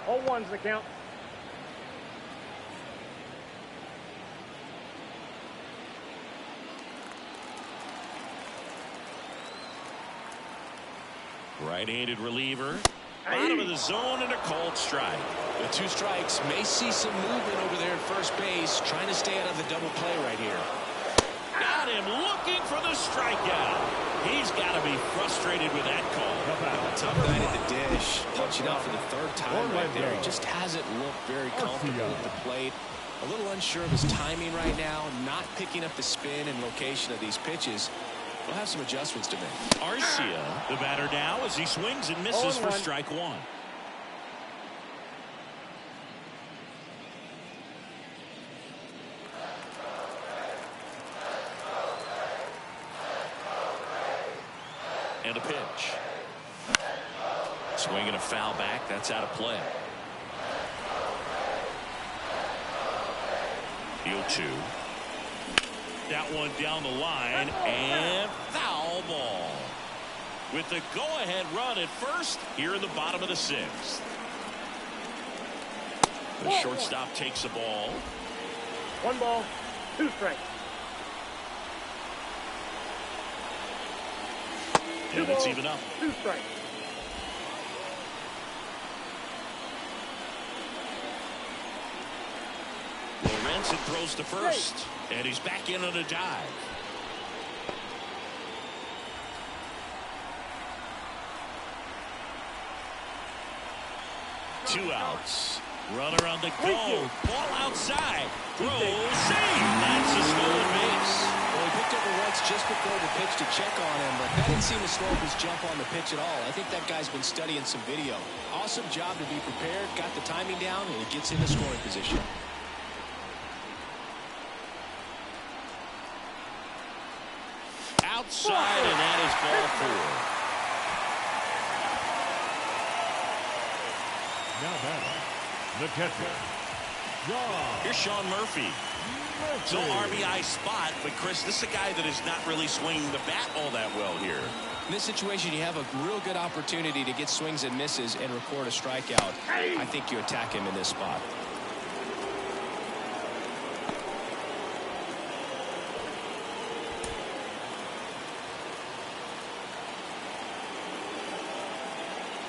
0-1's the count. Right-handed reliever. Bottom of the zone and a called strike. The two strikes may see some movement over there at first base, trying to stay out of the double play right here. Got him looking for the strikeout. He's got to be frustrated with that call. Tough night at the dish. Punching out for the third time right there. He just hasn't looked very comfortable at the plate. A little unsure of his timing right now. Not picking up the spin and location of these pitches. We'll have some adjustments to make. Arcia, the batter now, as he swings and misses for strike one. And a pitch. Swing and a foul back. That's out of play. The 0-2. That one down the line, and foul ball. With the go-ahead run at first here in the bottom of the sixth. The shortstop takes the ball. 1 ball, 2 strikes. And it's even up. 2 strikes. Lorenzen throws to first, and he's back in on a dive. Two outs. Runner on the go. Ball outside. Throw. Save. That's a stolen base. Well, he picked up a once just before the pitch to check on him, but that didn't seem to slow up his jump on the pitch at all. I think that guy's been studying some video. Awesome job to be prepared, got the timing down, and he gets into scoring position. Outside, and that is ball 4. Now batting, the catcher, John. Here's Sean Murphy. So RBI spot, but Chris, this is a guy that is not really swinging the bat all that well here. In this situation, you have a real good opportunity to get swings and misses and record a strikeout. I think you attack him in this spot.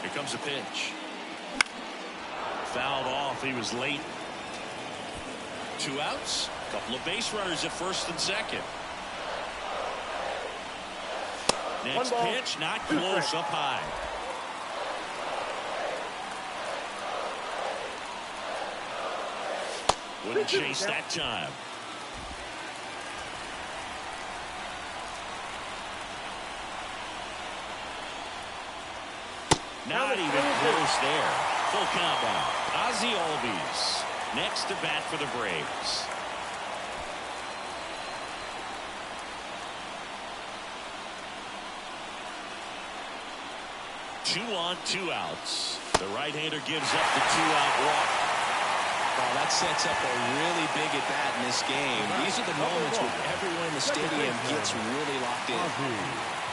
Here comes a pitch. Fouled off. He was late. 2 outs. Couple of base runners at first and second. Next pitch, not close, up high. Wouldn't chase that time. Not even close there. Full count now. Ozzie Albies next to bat for the Braves. Two on, 2 outs. The right-hander gives up the 2-out walk. Well, that sets up a really big at-bat in this game. These are the moments where everyone in the stadium gets really locked in.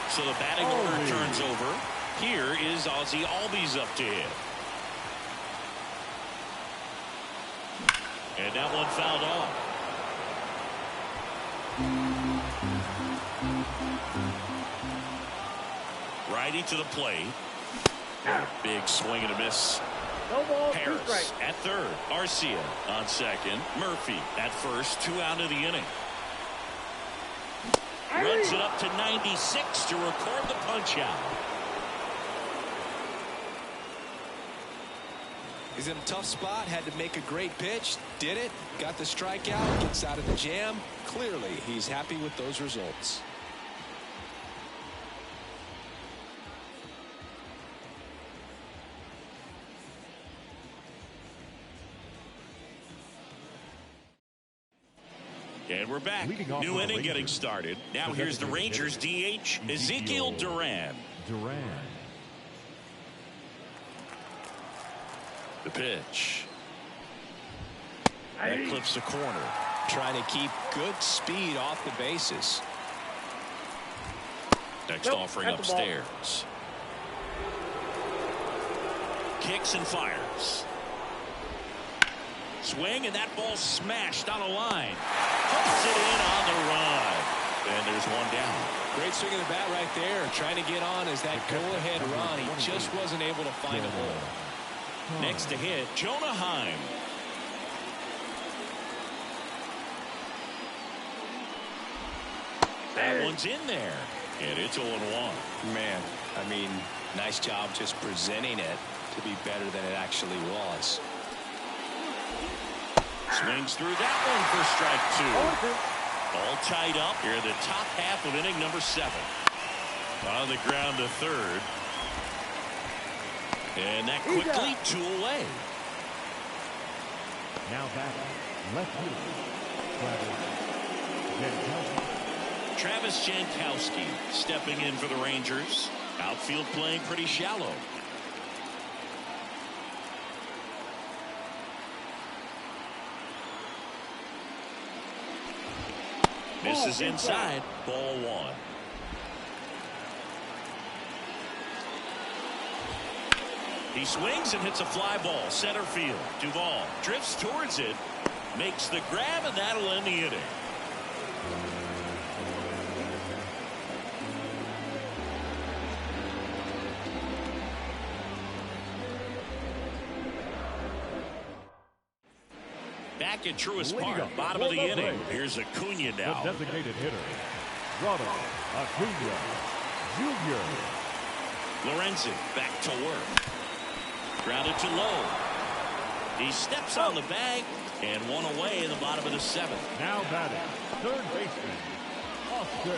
So the batting order turns over. Here is Ozzie Albies up to hit. And that one fouled off. Righty to the plate. Big swing and a miss. No ball, 2 Harris strikes. at third. Arcia on second. Murphy at first. 2 out of the inning. Runs it up to 96 to record the punch out. He's in a tough spot, had to make a great pitch, did it, got the strikeout, gets out of the jam. Clearly, he's happy with those results. And we're back. New inning getting started. Now here's the Rangers DH, Ezekiel Duran. The pitch. That clips the corner. Trying to keep good speed off the bases. Next offering upstairs. Kicks and fires. Swing, and that ball smashed on a line. Puts it in on the run. And there's one down. Great swing of the bat right there. Trying to get on as that go-ahead run. He just wasn't able to find a hole. Next to hit, Jonah Heim. That one's in there. And it's 0-1. Man, I mean, nice job just presenting it to be better than it actually was. Swings through that one for strike 2. All tied up here in the top half of inning number 7. On the ground to third. And that quickly 2 away. Now back, left field, Travis Jankowski stepping in for the Rangers. Outfield playing pretty shallow. Misses inside. Ball 1. He swings and hits a fly ball. Center field. Duvall drifts towards it. Makes the grab, and that'll end the inning. Back at Truist Park, bottom of the inning. Here's Acuna now. the designated hitter, Ronald Acuna Jr. Lorenzen back to work. Grounded to low. He steps on the bag, and one away in the bottom of the seventh. Now batting, third baseman, Austin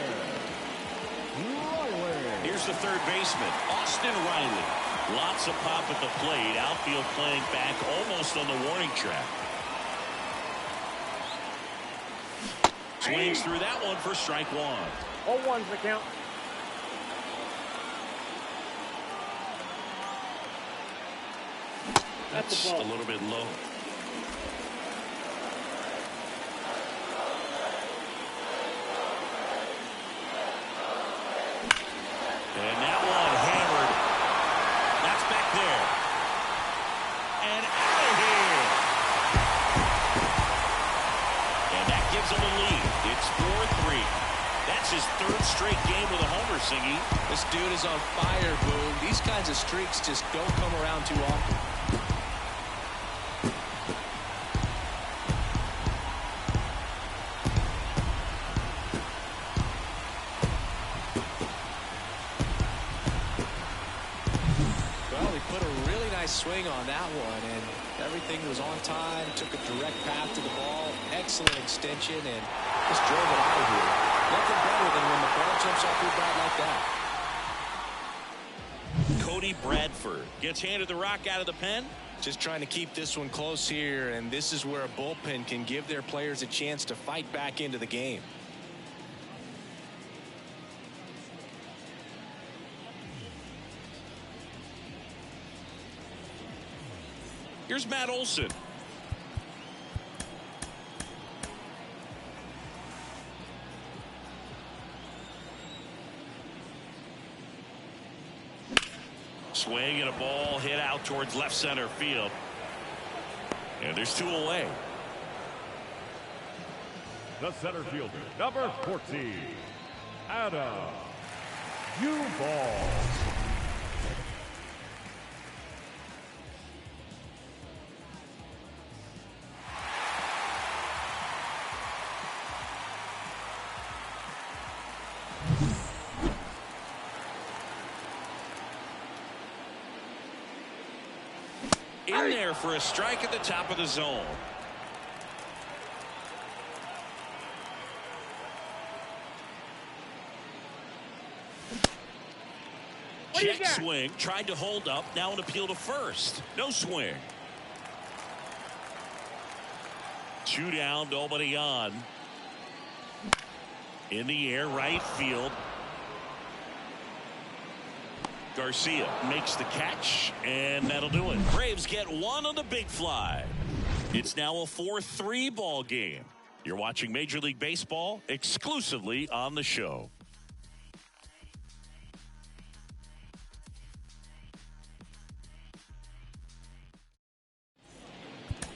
Riley. Here's the third baseman, Austin Riley. Lots of pop at the plate. Outfield playing back almost on the warning track. Swings through that one for strike one. 0-1's the count. That's a little bit low. And that one hammered. That's back there. And out of here. And that gives him a lead. It's 4-3. That's his third straight game with a homer, Singy. This dude is on fire, Boone. These kinds of streaks just don't come around too often. Swing on that one, and everything was on time. Took a direct path to the ball, excellent extension, and just drove it out of here. Nothing better than when the ball jumps off your bat like that. Cody Bradford gets handed the rock out of the pen. Just trying to keep this one close here, and this is where a bullpen can give their players a chance to fight back into the game. Here's Matt Olson. Swing and a ball hit out towards left center field. And there's two away. The center fielder, number 14, Adam Duvall. In there for a strike at the top of the zone. Check swing, tried to hold up, now an appeal to first. No swing. Two down, nobody on. In the air, right field. Garcia makes the catch, and that'll do it. Braves get one on the big fly. It's now a 4-3 ball game. You're watching Major League Baseball exclusively on the show.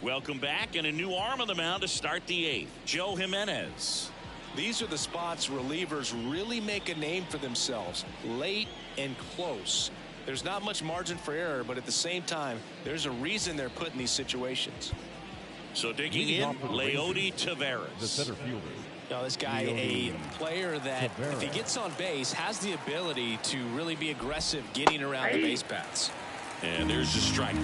Welcome back, and a new arm on the mound to start the eighth. Joe Jimenez. These are the spots relievers really make a name for themselves. Late and close. There's not much margin for error, but at the same time, there's a reason they're put in these situations. So digging in, Leody Taveras. The center fielder. Now, this guy, a player that, if he gets on base, has the ability to really be aggressive getting around the base paths. And there's a strike.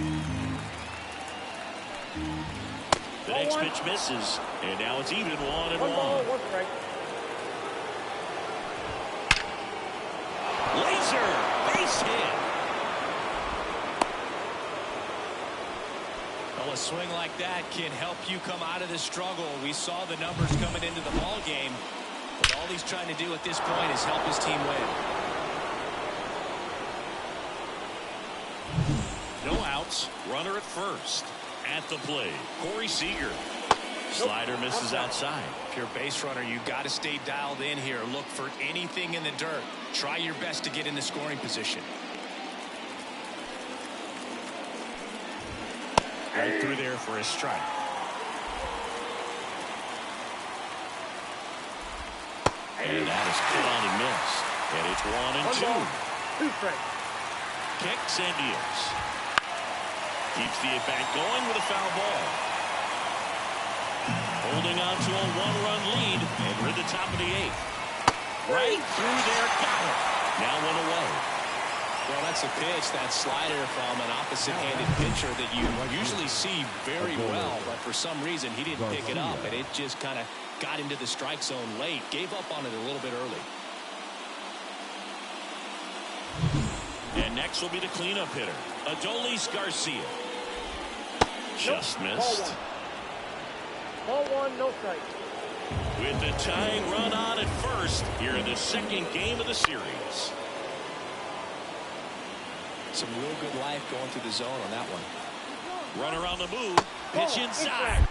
The next pitch misses, and now it's even 1-1. Laser base hit. Well, a swing like that can help you come out of this struggle. We saw the numbers coming into the ball game, but all he's trying to do at this point is help his team win. No outs, runner at first. At the plate, Corey Seager. Slider misses outside. If you're a base runner, you got to stay dialed in here. Look for anything in the dirt. Try your best to get in the scoring position. Right through there for a strike. And that is caught on and missed. And it's 1-2. 2 strikes. Kicks and deals. Keeps the at-bat going with a foul ball. Holding on to a 1-run lead, and we're at the top of the eighth. Right through there, got it. Now 1 away. Well, that's a pitch, that slider from an opposite-handed pitcher that you usually see very well, but for some reason he didn't pick it up, and it just kind of got into the strike zone late, gave up on it a little bit early. And next will be the cleanup hitter, Adolis Garcia. Just missed. Ball one, no strike. With the tying run on at first here in the second game of the series. Some real good life going through the zone on that one. Runner on the move. Pitch inside.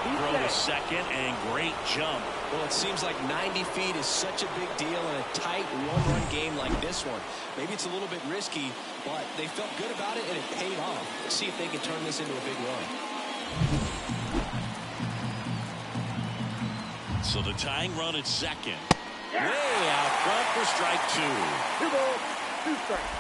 Throw to second and great jump. Well, it seems like 90 feet is such a big deal in a tight one-run game like this one. Maybe it's a little bit risky, but they felt good about it and it paid off. Let's see if they can turn this into a big run. So the tying run at second. Way out front for strike two. 2 balls, 2 strikes.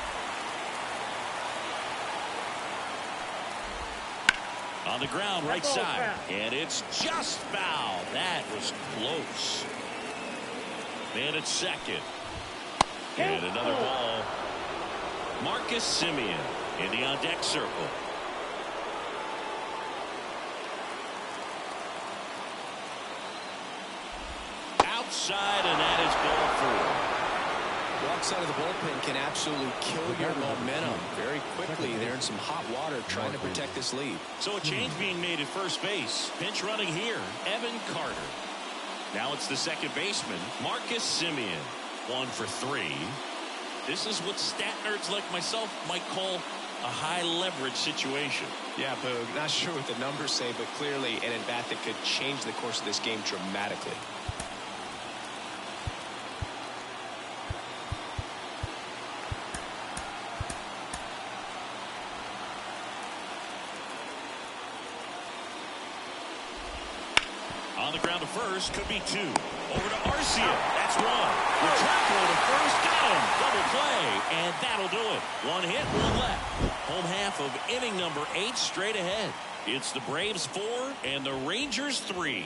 On the ground, right side. And it's just foul. That was close. Man at second. And another ball. Marcus Semien in the on-deck circle. Outside, and that is ball 4. The outside of the bullpen can absolutely kill your momentum very quickly. They're in some hot water trying to protect this lead. So a change being made at first base. Pinch running here, Evan Carter. Now it's the second baseman, Marcus Semien. 1 for 3. This is what stat nerds like myself might call a high leverage situation. Yeah, Boog, not sure what the numbers say, but clearly an at-bat that could change the course of this game dramatically. On the ground to first, could be 2. Over to Arcia. That's 1. Return throw to first, got him. Double play, and that'll do it. 1 hit, 1 left. Home half of inning number 8 straight ahead. It's the Braves 4 and the Rangers 3.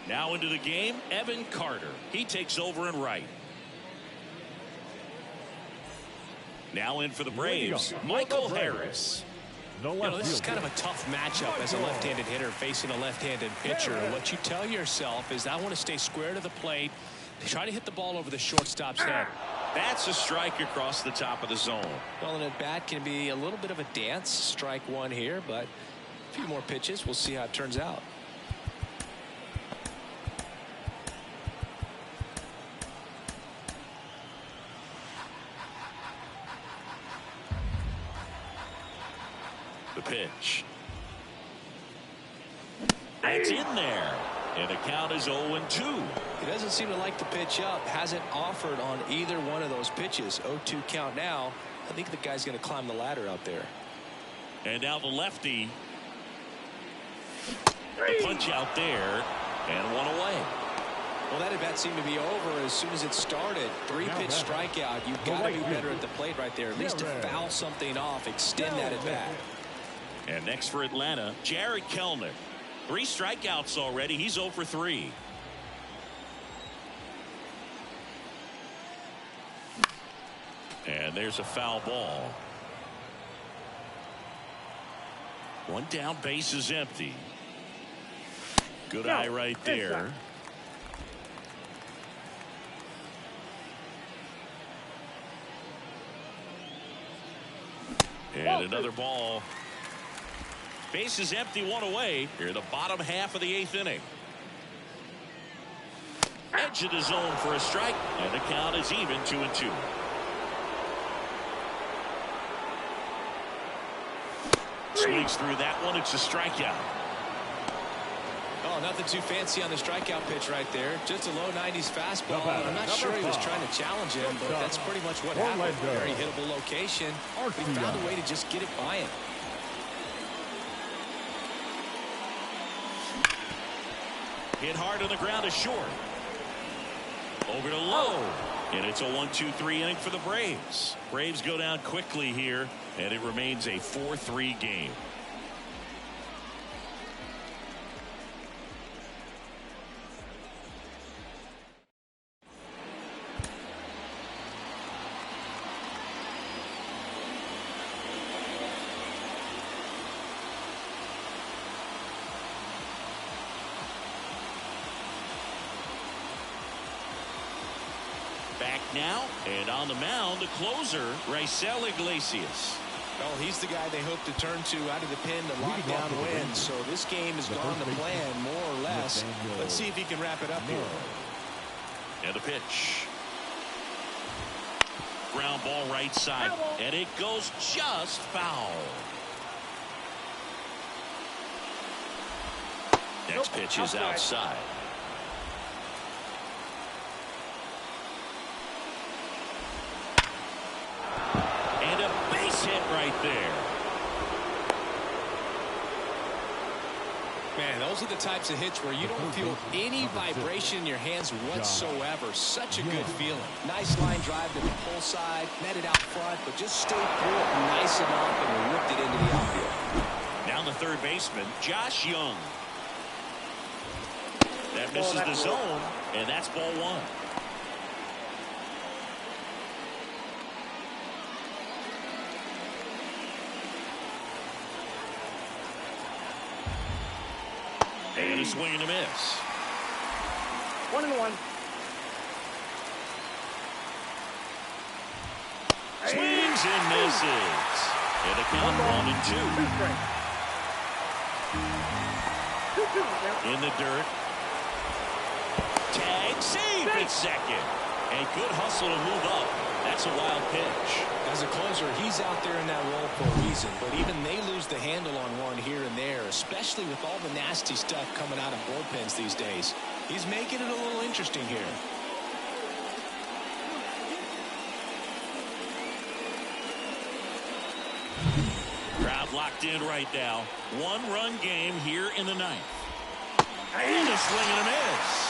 Now into the game, Evan Carter. He takes over in right. Now in for the Braves, Michael Harris. This is kind of a tough matchup as a left-handed hitter facing a left-handed pitcher. What you tell yourself is I want to stay square to the plate, try to hit the ball over the shortstop's head. That's a strike across the top of the zone. Well, an at-bat can be a little bit of a dance. Strike 1 here, but a few more pitches. We'll see how it turns out. The pitch. That's in there. And the count is 0-2. He doesn't seem to like the pitch up. Hasn't offered on either one of those pitches. 0-2 count now. I think the guy's going to climb the ladder out there. And now the lefty. The punch out there. And 1 away. Well, that at-bat seemed to be over as soon as it started. 3-pitch strikeout. You've got to be better at the plate right there. At least to foul something off. Extend that at-bat. And next for Atlanta, Jared Kelenic. 3 strikeouts already. He's 0 for 3. And there's a foul ball. 1 down, base is empty. Good eye right there. And another ball. Base is empty, 1 away. Here in the bottom half of the 8th inning. Edge of the zone for a strike, and the count is even 2-2. Swings through that one. It's a strikeout. Oh, nothing too fancy on the strikeout pitch right there. Just a low 90s fastball. I'm not sure he was trying to challenge him, but that's pretty much what happened. Very hittable location. He found a way to just get it by him. Hit hard on the ground is short. Over to low. And it's a 1-2-3 inning for the Braves. Braves go down quickly here, and it remains a 4-3 game. Back now, and on the mound, the closer, Raisel Iglesias. Well, he's the guy they hope to turn to out of the pen to lock down wins. So this game has gone to plan, more or less. Let's see if he can wrap it up here. And the pitch. Ground ball right side, and it goes just foul. Next pitch is outside. And a base hit right there. Man, those are the types of hits where you don't feel any vibration in your hands whatsoever. Such a good feeling. Nice line drive to the pull side, met it out front, but just stayed through it nice enough and whipped it into the outfield. Down the third baseman, Josh Young. That misses the zone, and that's ball one. And a swing and a miss. 1-1. Swings and misses. And a count 1-2. In the dirt. Tag, save at second. A good hustle to move up. That's a wild pitch. As a closer, he's out there in that role for a reason. But even they lose the handle on one here and there, especially with all the nasty stuff coming out of bullpens these days. He's making it a little interesting here. Crowd locked in right now. One-run game here in the ninth. And a swing and a miss.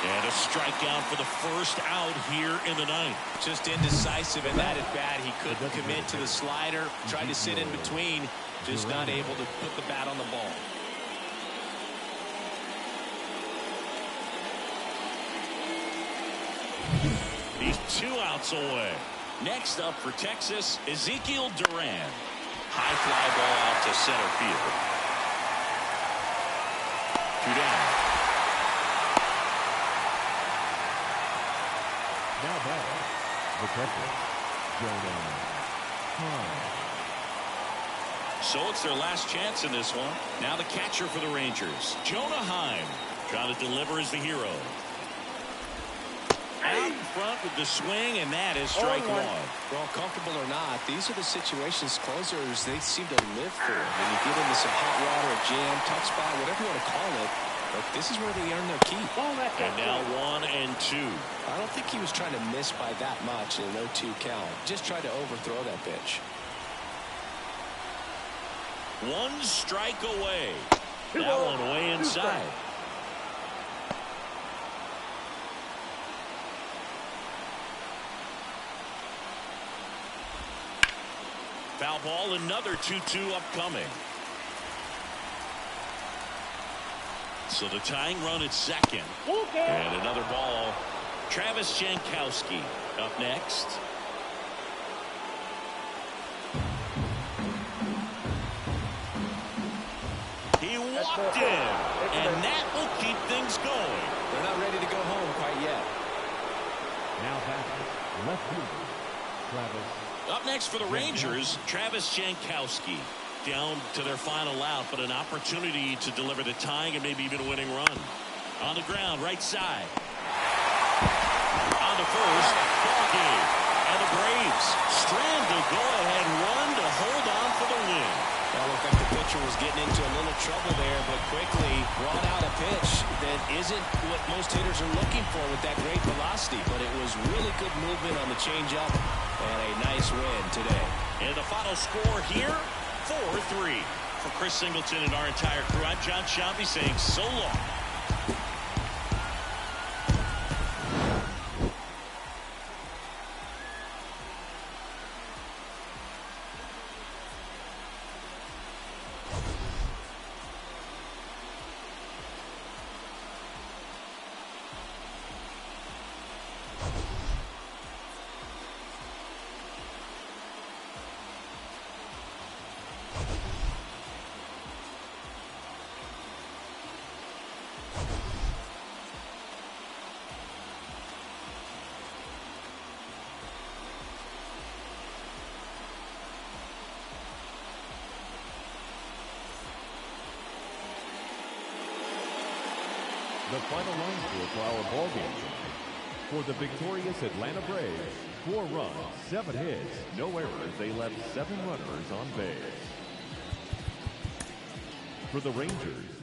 And a strikeout for the first out here in the ninth. Just indecisive in that at bat. He couldn't commit to the slider. Tried to sit in between. Just not able to put the bat on the ball. He's 2 outs away. Next up for Texas, Ezekiel Duran. High fly ball out to center field. 2 down. Now back, the catcher, Jonah Heim. So it's their last chance in this one. Now the catcher for the Rangers, Jonah Heim, trying to deliver as the hero. Out in front with the swing, and that is strike one. Well, comfortable or not, these are the situations closers they seem to live for. When you get into some hot water, a jam, tough spot, whatever you want to call it. But this is where they earn their keep. And now 1-2. I don't think he was trying to miss by that much in a 0-2 count. Just tried to overthrow that pitch. 1 strike away. That one way inside. Foul ball, another 2-2 upcoming. So the tying run at second. And another ball. Travis Jankowski up next. He walked in, and that will keep things going. They're not ready to go home quite yet. Now back, left fielder, Travis. Up next for the Rangers, Travis Jankowski. Down to their final out, but an opportunity to deliver the tying and maybe even a winning run. On the ground, right side. On the first, ball game. And the Braves strand the go-ahead run to hold on for the win. Well, looked like the pitcher was getting into a little trouble there, but quickly brought out a pitch that isn't what most hitters are looking for with that great velocity, but it was really good movement on the changeup and a nice win today. And the final score here, 4-3. For Chris Singleton and our entire crew, I'm John Shelby saying so long. The final line score for our ball game tonight. For the victorious Atlanta Braves, 4 runs, 7 hits, no errors. They left 7 runners on base. For the Rangers,